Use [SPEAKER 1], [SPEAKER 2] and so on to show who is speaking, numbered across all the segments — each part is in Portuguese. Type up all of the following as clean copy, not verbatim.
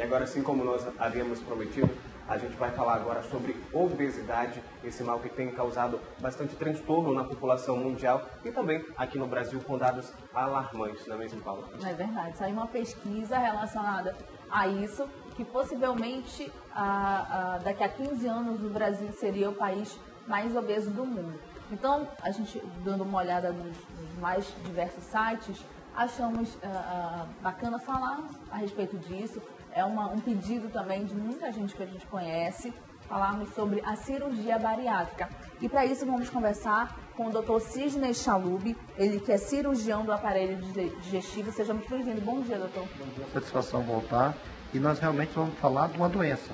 [SPEAKER 1] E agora, assim como nós havíamos prometido, a gente vai falar agora sobre obesidade, esse mal que tem causado bastante transtorno na população mundial e também aqui no Brasil com dados alarmantes, não é mesmo, Paula?
[SPEAKER 2] É verdade. Saiu uma pesquisa relacionada a isso, que possivelmente daqui a 15 anos o Brasil seria o país mais obeso do mundo. Então, a gente dando uma olhada nos mais diversos sites, achamos bacana falar a respeito disso. É um pedido também de muita gente que a gente conhece, falarmos sobre a cirurgia bariátrica. E para isso vamos conversar com o Dr. Sidney Chalub, ele que é cirurgião do aparelho digestivo. Seja muito bem-vindo. Bom dia, doutor.
[SPEAKER 3] Bom dia, satisfação voltar. E nós realmente vamos falar de uma doença.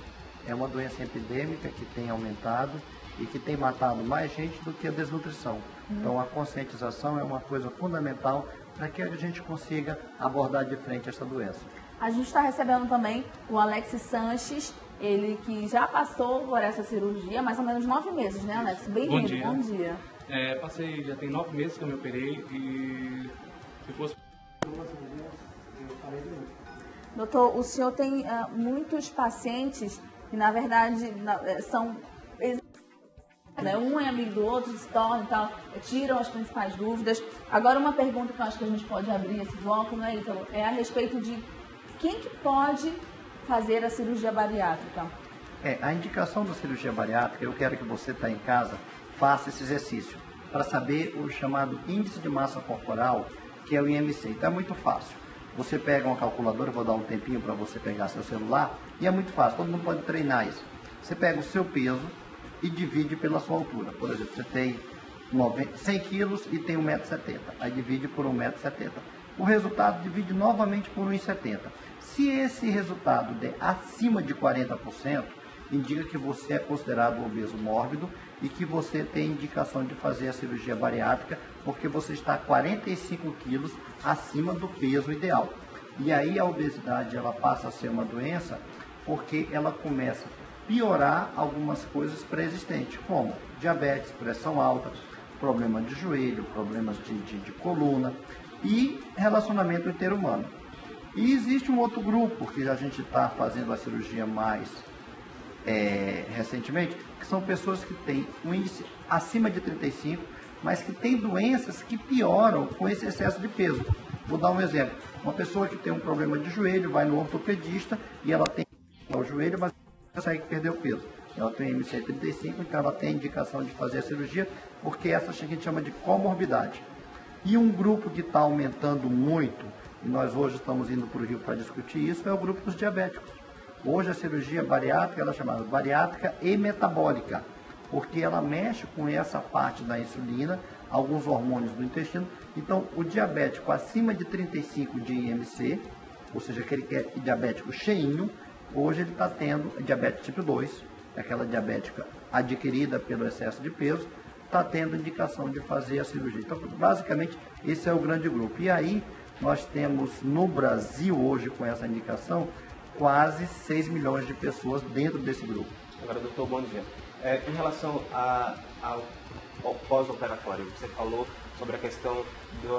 [SPEAKER 3] É uma doença epidêmica que tem aumentado e que tem matado mais gente do que a desnutrição. Então a conscientização é uma coisa fundamental para que a gente consiga abordar de frente essa doença.
[SPEAKER 2] A gente está recebendo também o Alex Sanches, ele que já passou por essa cirurgia, mais ou menos 9 meses, né, Alex? Bem-vindo, bom dia.
[SPEAKER 4] Passei, já tem 9 meses que eu me operei e se fosse uma cirurgia, eu faria de novo.
[SPEAKER 2] Doutor, o senhor tem muitos pacientes que, na verdade, são... Um é amigo do outro, se tornam e tal, tiram as principais dúvidas. Agora, uma pergunta que eu acho que a gente pode abrir esse bloco, né, Ítalo, é a respeito de quem que pode fazer a cirurgia bariátrica?
[SPEAKER 3] A indicação da cirurgia bariátrica, eu quero que você está em casa, faça esse exercício para saber o chamado índice de massa corporal, que é o IMC. Então é muito fácil. Você pega uma calculadora, vou dar um tempinho para você pegar seu celular, e é muito fácil, todo mundo pode treinar isso. Você pega o seu peso e divide pela sua altura. Por exemplo, você tem 100 quilos e tem 1,70 m. Aí divide por 1,70 m. O resultado divide novamente por 1,70 m. Se esse resultado der acima de 40%, indica que você é considerado obeso mórbido e que você tem indicação de fazer a cirurgia bariátrica porque você está 45 quilos acima do peso ideal. E aí a obesidade ela passa a ser uma doença porque ela começa a piorar algumas coisas pré-existentes, como diabetes, pressão alta, problema de joelho, problemas de coluna e relacionamento interhumano. E existe um outro grupo que a gente está fazendo a cirurgia mais recentemente, que são pessoas que têm um índice acima de 35, mas que têm doenças que pioram com esse excesso de peso. Vou dar um exemplo. Uma pessoa que tem um problema de joelho, vai no ortopedista e ela tem o joelho, mas não consegue perder o peso. Ela tem IMC 35, então ela tem indicação de fazer a cirurgia, porque essa a gente chama de comorbidade. E um grupo que está aumentando muito, e nós hoje estamos indo para o Rio para discutir isso, é o grupo dos diabéticos. Hoje a cirurgia bariátrica ela é chamada bariátrica e metabólica, porque ela mexe com essa parte da insulina, alguns hormônios do intestino. Então o diabético acima de 35 de IMC, ou seja, aquele que é diabético cheinho, hoje ele está tendo diabetes tipo 2, aquela diabética adquirida pelo excesso de peso, está tendo indicação de fazer a cirurgia. Então basicamente esse é o grande grupo. E aí nós temos no Brasil hoje com essa indicação quase 6 milhões de pessoas dentro desse grupo.
[SPEAKER 1] Agora, doutor, bom dia. Em relação ao pós-operatório, você falou sobre a questão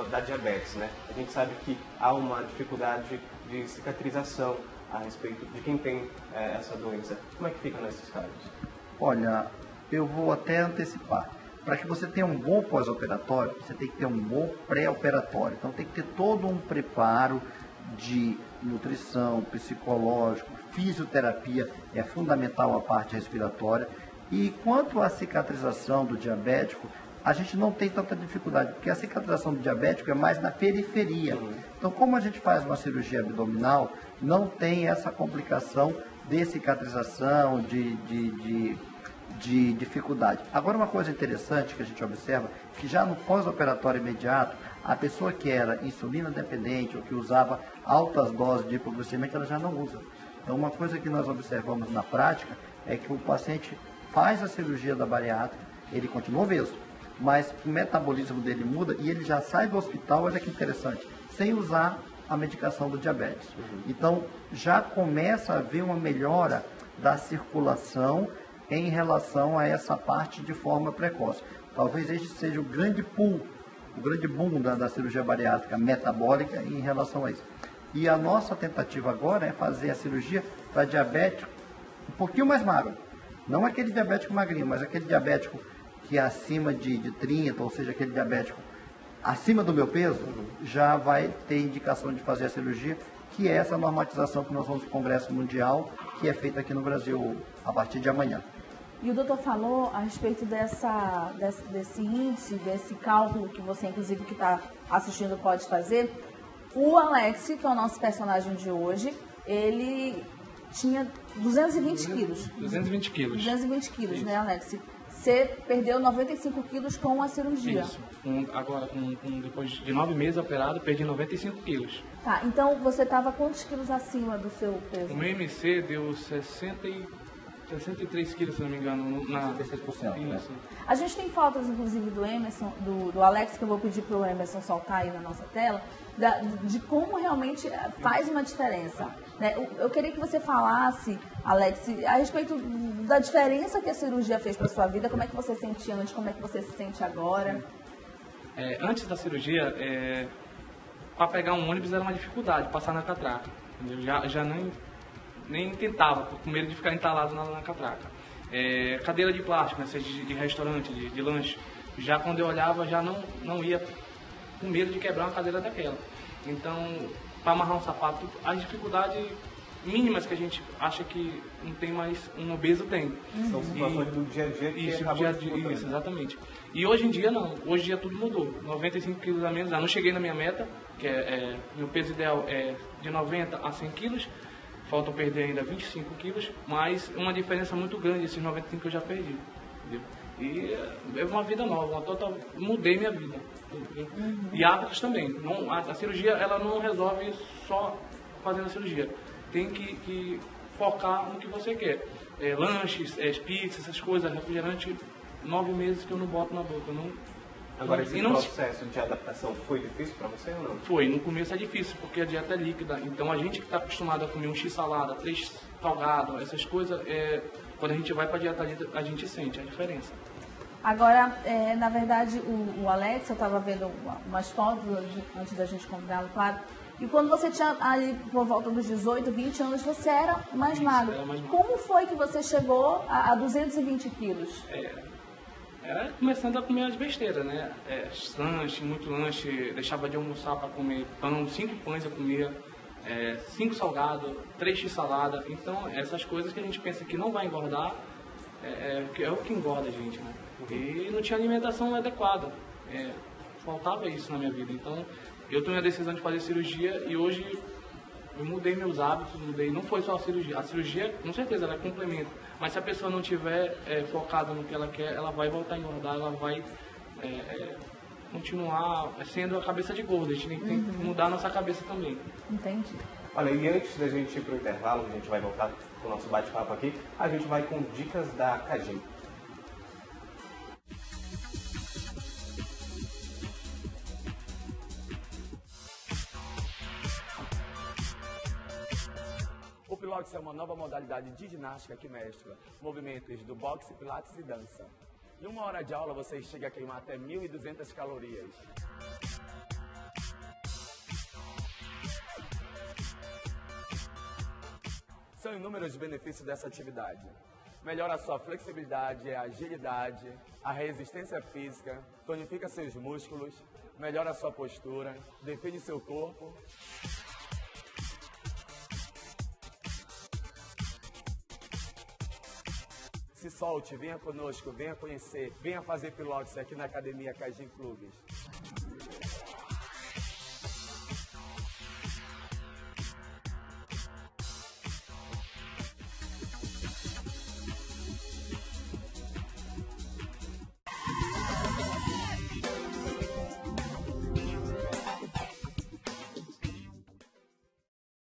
[SPEAKER 1] da diabetes, né? A gente sabe que há uma dificuldade de cicatrização a respeito de quem tem essa doença. Como é que fica nesses casos?
[SPEAKER 3] Olha, eu vou até antecipar. Para que você tenha um bom pós-operatório, você tem que ter um bom pré-operatório. Então tem que ter todo um preparo de nutrição, psicológico, fisioterapia, é fundamental a parte respiratória. E quanto à cicatrização do diabético, a gente não tem tanta dificuldade, porque a cicatrização do diabético é mais na periferia. Então, como a gente faz uma cirurgia abdominal, não tem essa complicação de cicatrização, de dificuldade. Agora, uma coisa interessante que a gente observa, que já no pós-operatório imediato, a pessoa que era insulina dependente ou que usava altas doses de hipoglicemia, ela já não usa. Então, uma coisa que nós observamos na prática é que o paciente faz a cirurgia da bariátrica, ele continua obeso, mas o metabolismo dele muda e ele já sai do hospital, olha que interessante, sem usar a medicação do diabetes. Então, já começa a haver uma melhora da circulação em relação a essa parte de forma precoce. Talvez este seja o grande boom da cirurgia bariátrica metabólica em relação a isso. E a nossa tentativa agora é fazer a cirurgia para diabético um pouquinho mais magro. Não aquele diabético magrinho, mas aquele diabético que é acima de 30, ou seja, aquele diabético acima do meu peso, já vai ter indicação de fazer a cirurgia, que é essa normatização que nós vamos para o Congresso Mundial, que é feita aqui no Brasil a partir de amanhã.
[SPEAKER 2] E o doutor falou a respeito desse índice, desse cálculo que você, inclusive, que está assistindo, pode fazer. O Alex, que é o nosso personagem de hoje, ele tinha 220 quilos.
[SPEAKER 4] 220 quilos.
[SPEAKER 2] 220 quilos,
[SPEAKER 4] Isso.
[SPEAKER 2] né, Alex? Você perdeu 95 quilos com a cirurgia.
[SPEAKER 4] Isso. Agora, depois de 9 meses operado, perdi 95 quilos.
[SPEAKER 2] Tá, então você estava quantos quilos acima do seu peso?
[SPEAKER 4] O meu MC deu 63 quilos, se não me engano.
[SPEAKER 3] 66%, né?
[SPEAKER 4] Isso.
[SPEAKER 2] A gente tem fotos, inclusive, do Emerson, do Alex, que eu vou pedir para o Emerson soltar aí na nossa tela, de como realmente faz uma diferença. Né? Eu queria que você falasse, Alex, a respeito da diferença que a cirurgia fez para sua vida, como é que você sentia antes, como é que você se sente agora.
[SPEAKER 4] Antes da cirurgia, para pegar um ônibus era uma dificuldade, passar na catraca. Entendeu? Já nem tentava, com medo de ficar entalado na catraca. Cadeira de plástico, né, seja de restaurante, de lanche, já quando eu olhava, já não ia com medo de quebrar uma cadeira daquela. Então, para amarrar um sapato, as dificuldades mínimas que a gente acha que não tem mais, um obeso tem.
[SPEAKER 1] São situações do dia a dia que acabam dificultando.
[SPEAKER 4] Isso, exatamente. E hoje em dia não, hoje em dia tudo mudou. 95 quilos a menos, não cheguei na minha meta, que meu peso ideal é de 90 a 100 quilos, faltam perder ainda 25 quilos, mas uma diferença muito grande, esses 95 eu já perdi. Entendeu? E é uma vida nova, mudei minha vida. E hábitos também. A cirurgia ela não resolve só fazendo a cirurgia. Tem que focar no que você quer. Lanches, pizzas, essas coisas, refrigerante, 9 meses que eu não boto na boca.
[SPEAKER 1] Agora, esse processo de adaptação foi difícil para você ou não?
[SPEAKER 4] Foi, no começo é difícil, porque a dieta é líquida. Então a gente que está acostumado a comer um x-salada, 3 salgado, essas coisas, quando a gente vai para a dieta líquida, a gente sente a diferença.
[SPEAKER 2] Agora, na verdade, o Alex, eu estava vendo umas fotos antes da gente convidá-lo, claro. E quando você tinha ali por volta dos 18, 20 anos, você era mais magro.
[SPEAKER 4] Era mais magro.
[SPEAKER 2] Como foi que você chegou a 220 quilos?
[SPEAKER 4] Era começando a comer as besteiras, né? Lanche, muito lanche, deixava de almoçar para comer pão, 5 pães eu comia, 5 salgados, 3 x-salada. Então, essas coisas que a gente pensa que não vai engordar, é o que engorda a gente, né? E não tinha alimentação adequada. Faltava isso na minha vida. Então, eu tomei a decisão de fazer cirurgia e hoje eu mudei meus hábitos, não foi só a cirurgia. A cirurgia, com certeza, ela é complemento. Mas se a pessoa não tiver focada no que ela quer, ela vai voltar a engordar, ela vai continuar sendo a cabeça de gordo. A gente tem que mudar a nossa cabeça também.
[SPEAKER 2] Entendi.
[SPEAKER 1] Olha, e antes da gente ir para o intervalo, a gente vai voltar com o nosso bate-papo aqui, a gente vai com dicas da Cagin.
[SPEAKER 5] O Pilates é uma nova modalidade de ginástica que mescla movimentos do boxe, pilates e dança. Em 1 hora de aula, você chega a queimar até 1.200 calorias. São inúmeros os benefícios dessa atividade. Melhora a sua flexibilidade, a agilidade, a resistência física, tonifica seus músculos, melhora a sua postura, define seu corpo. Se solte, venha conosco, venha conhecer, venha fazer pilates aqui na Academia Cagin Clubes.